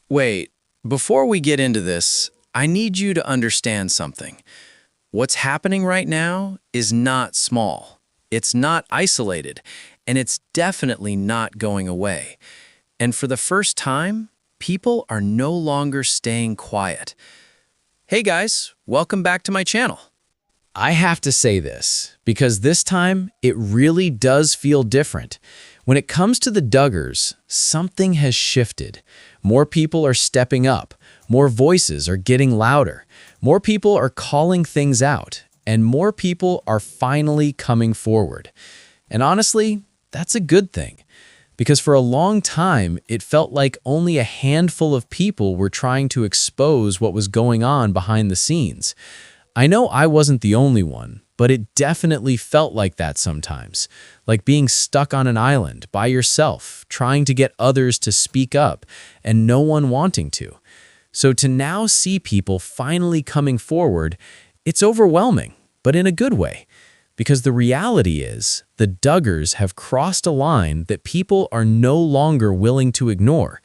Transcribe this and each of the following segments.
Wait, before we get into this, I need you to understand something. What's happening right now is not small. It's not isolated, and it's definitely not going away. And for the first time, people are no longer staying quiet. Hey guys, welcome back to my channel. I have to say this, because this time it really does feel different. When it comes to the Duggars, something has shifted. More people are stepping up, more voices are getting louder, more people are calling things out, and more people are finally coming forward. And honestly, that's a good thing. Because for a long time, it felt like only a handful of people were trying to expose what was going on behind the scenes. I know I wasn't the only one, but it definitely felt like that sometimes, like being stuck on an island by yourself, trying to get others to speak up and no one wanting to. So to now see people finally coming forward, it's overwhelming, but in a good way. Because the reality is, the Duggars have crossed a line that people are no longer willing to ignore.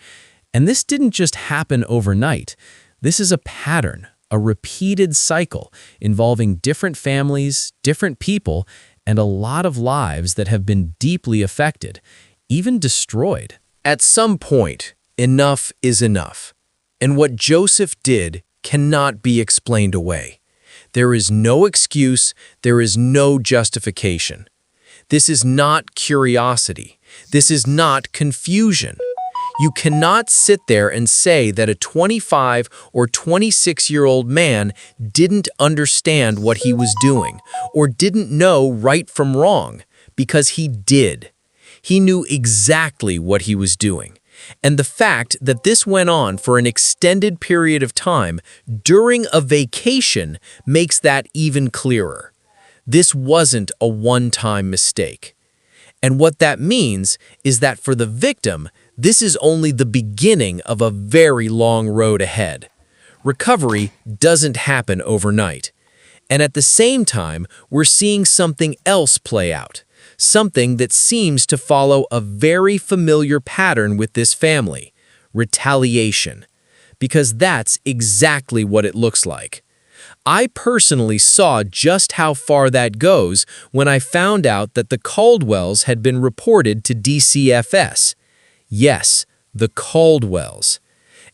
And this didn't just happen overnight. This is a pattern, a repeated cycle involving different families, different people, and a lot of lives that have been deeply affected, even destroyed. At some point, enough is enough. And what Joseph did cannot be explained away. There is no excuse, there is no justification. This is not curiosity. This is not confusion. You cannot sit there and say that a 25 or 26-year-old man didn't understand what he was doing or didn't know right from wrong, because he did. He knew exactly what he was doing. And the fact that this went on for an extended period of time during a vacation makes that even clearer. This wasn't a one-time mistake. And what that means is that for the victim, this is only the beginning of a very long road ahead. Recovery doesn't happen overnight. And at the same time, we're seeing something else play out. Something that seems to follow a very familiar pattern with this family: retaliation. Because that's exactly what it looks like. I personally saw just how far that goes when I found out that the Caldwells had been reported to DCFS. Yes, the Caldwells.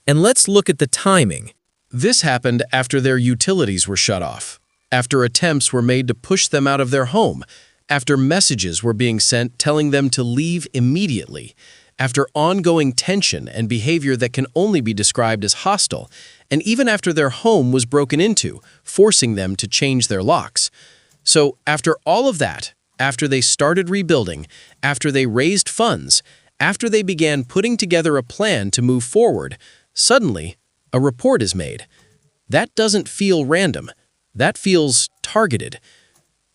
And let's look at the timing. This happened after their utilities were shut off, after attempts were made to push them out of their home, after messages were being sent telling them to leave immediately, after ongoing tension and behavior that can only be described as hostile, and even after their home was broken into, forcing them to change their locks. So after all of that, after they started rebuilding, after they raised funds, after they began putting together a plan to move forward, suddenly a report is made. That doesn't feel random. That feels targeted.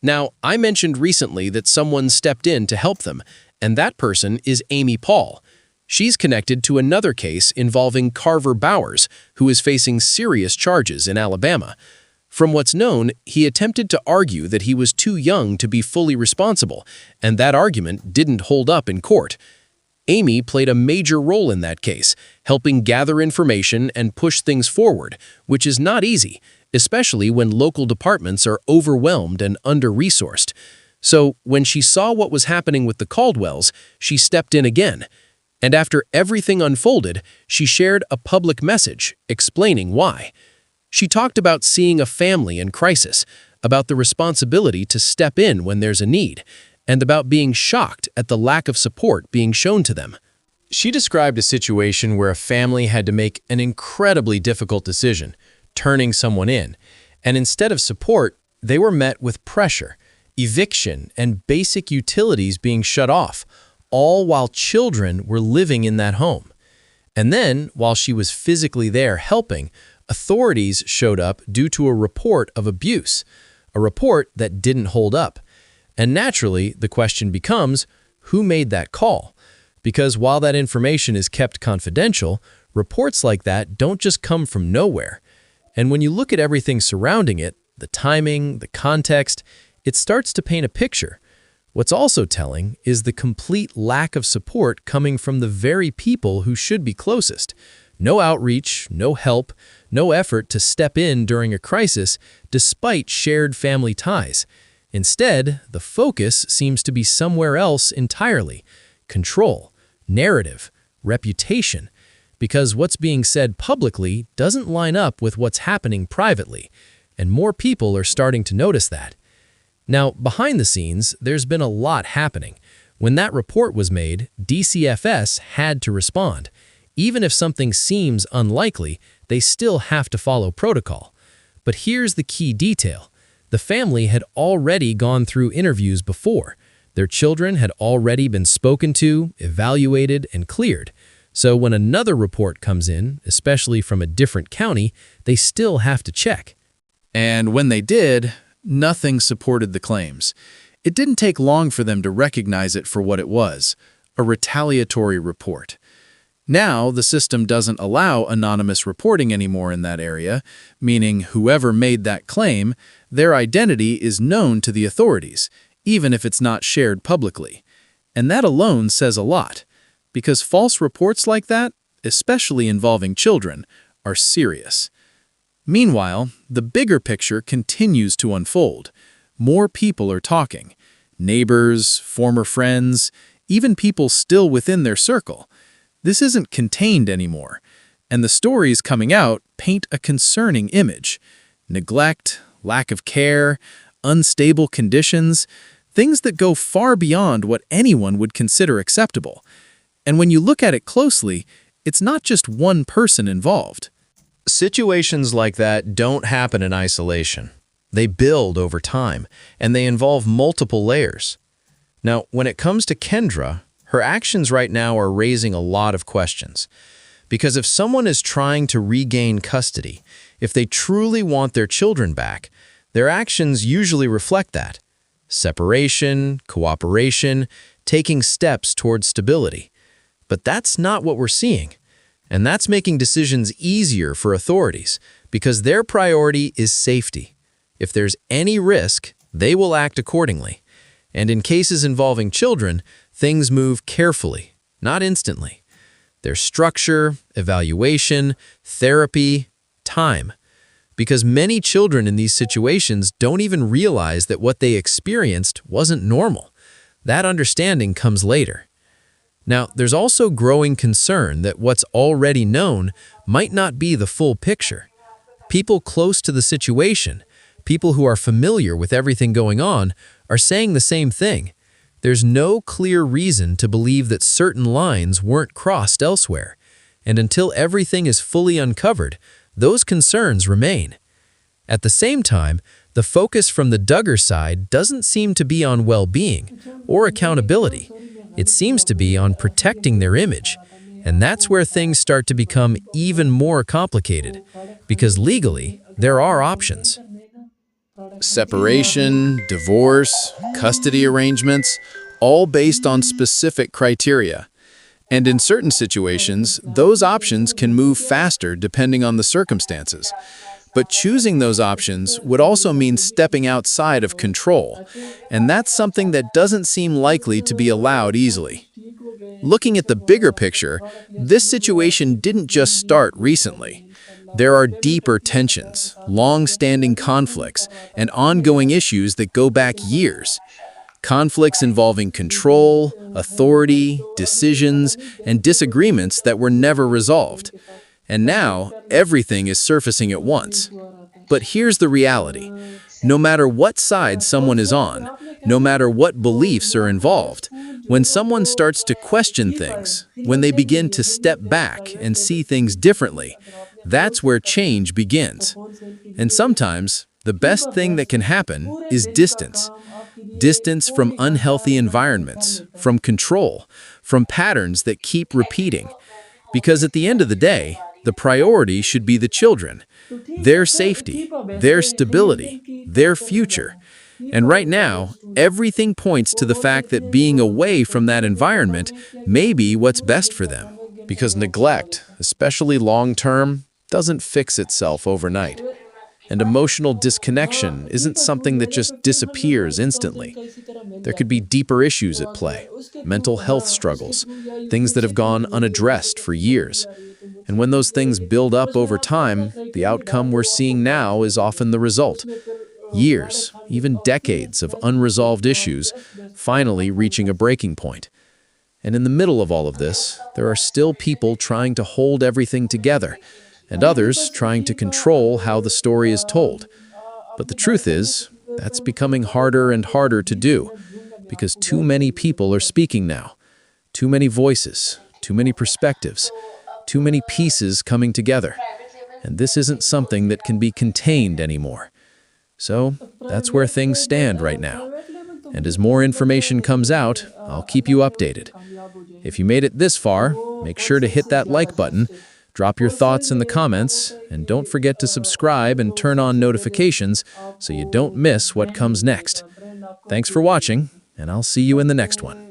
Now, I mentioned recently that someone stepped in to help them, and that person is Amy Paul. She's connected to another case involving Carver Bowers, who is facing serious charges in Alabama. From what's known, he attempted to argue that he was too young to be fully responsible, and that argument didn't hold up in court. Amy played a major role in that case, helping gather information and push things forward, which is not easy, especially when local departments are overwhelmed and under-resourced. So when she saw what was happening with the Caldwells, she stepped in again. And after everything unfolded, she shared a public message explaining why. She talked about seeing a family in crisis, about the responsibility to step in when there's a need, and about being shocked at the lack of support being shown to them. She described a situation where a family had to make an incredibly difficult decision, turning someone in, and instead of support, they were met with pressure, eviction, and basic utilities being shut off, all while children were living in that home. And then, while she was physically there helping, authorities showed up due to a report of abuse, a report that didn't hold up. And naturally, the question becomes, who made that call? Because while that information is kept confidential, reports like that don't just come from nowhere. And when you look at everything surrounding it, the timing, the context, it starts to paint a picture. What's also telling is the complete lack of support coming from the very people who should be closest, No outreach, no help, no effort to step in during a crisis despite shared family ties. Instead, the focus seems to be somewhere else entirely: control, narrative, reputation, because what's being said publicly doesn't line up with what's happening privately, and more people are starting to notice that. Now, behind the scenes, there's been a lot happening. When that report was made, DCFS had to respond. Even if something seems unlikely, they still have to follow protocol. But here's the key detail. The family had already gone through interviews before. Their children had already been spoken to, evaluated, and cleared. So when another report comes in, especially from a different county, they still have to check. And when they did, nothing supported the claims. It didn't take long for them to recognize it for what it was: a retaliatory report. Now, the system doesn't allow anonymous reporting anymore in that area, meaning whoever made that claim, their identity is known to the authorities, even if it's not shared publicly. And that alone says a lot, because false reports like that, especially involving children, are serious. Meanwhile, the bigger picture continues to unfold. More people are talking. Neighbors, former friends, even people still within their circle. This isn't contained anymore, and the stories coming out paint a concerning image. Neglect, lack of care, unstable conditions, things that go far beyond what anyone would consider acceptable. And when you look at it closely, it's not just one person involved. Situations like that don't happen in isolation. They build over time, and they involve multiple layers. Now, when it comes to Kendra, her actions right now are raising a lot of questions. Because if someone is trying to regain custody, if they truly want their children back, their actions usually reflect that. Separation, cooperation, taking steps towards stability. But that's not what we're seeing. And that's making decisions easier for authorities, because their priority is safety. If there's any risk, they will act accordingly. And in cases involving children, things move carefully, not instantly. There's structure, evaluation, therapy, time. Because many children in these situations don't even realize that what they experienced wasn't normal. That understanding comes later. Now, there's also growing concern that what's already known might not be the full picture. People close to the situation, people who are familiar with everything going on, are saying the same thing. There's no clear reason to believe that certain lines weren't crossed elsewhere. And until everything is fully uncovered, those concerns remain. At the same time, the focus from the Duggar side doesn't seem to be on well-being or accountability. It seems to be on protecting their image. And that's where things start to become even more complicated, because legally, there are options. Separation, divorce, custody arrangements, all based on specific criteria. And in certain situations, those options can move faster depending on the circumstances. But choosing those options would also mean stepping outside of control, and that's something that doesn't seem likely to be allowed easily. Looking at the bigger picture, this situation didn't just start recently. There are deeper tensions, long-standing conflicts, and ongoing issues that go back years. Conflicts involving control, authority, decisions, and disagreements that were never resolved. And now, everything is surfacing at once. But here's the reality. No matter what side someone is on, no matter what beliefs are involved, when someone starts to question things, when they begin to step back and see things differently, that's where change begins. And sometimes, the best thing that can happen is distance. Distance from unhealthy environments, from control, from patterns that keep repeating. Because at the end of the day, the priority should be the children, their safety, their stability, their future. And right now, everything points to the fact that being away from that environment may be what's best for them. Because neglect, especially long-term, doesn't fix itself overnight. And emotional disconnection isn't something that just disappears instantly. There could be deeper issues at play, mental health struggles, things that have gone unaddressed for years. And when those things build up over time, the outcome we're seeing now is often the result. Years, even decades of unresolved issues finally reaching a breaking point. And in the middle of all of this, there are still people trying to hold everything together, and others trying to control how the story is told. But the truth is, that's becoming harder and harder to do, because too many people are speaking now. Too many voices, too many perspectives, too many pieces coming together. And this isn't something that can be contained anymore. So that's where things stand right now. And as more information comes out, I'll keep you updated. If you made it this far, make sure to hit that like button, drop your thoughts in the comments, and don't forget to subscribe and turn on notifications so you don't miss what comes next. Thanks for watching, and I'll see you in the next one.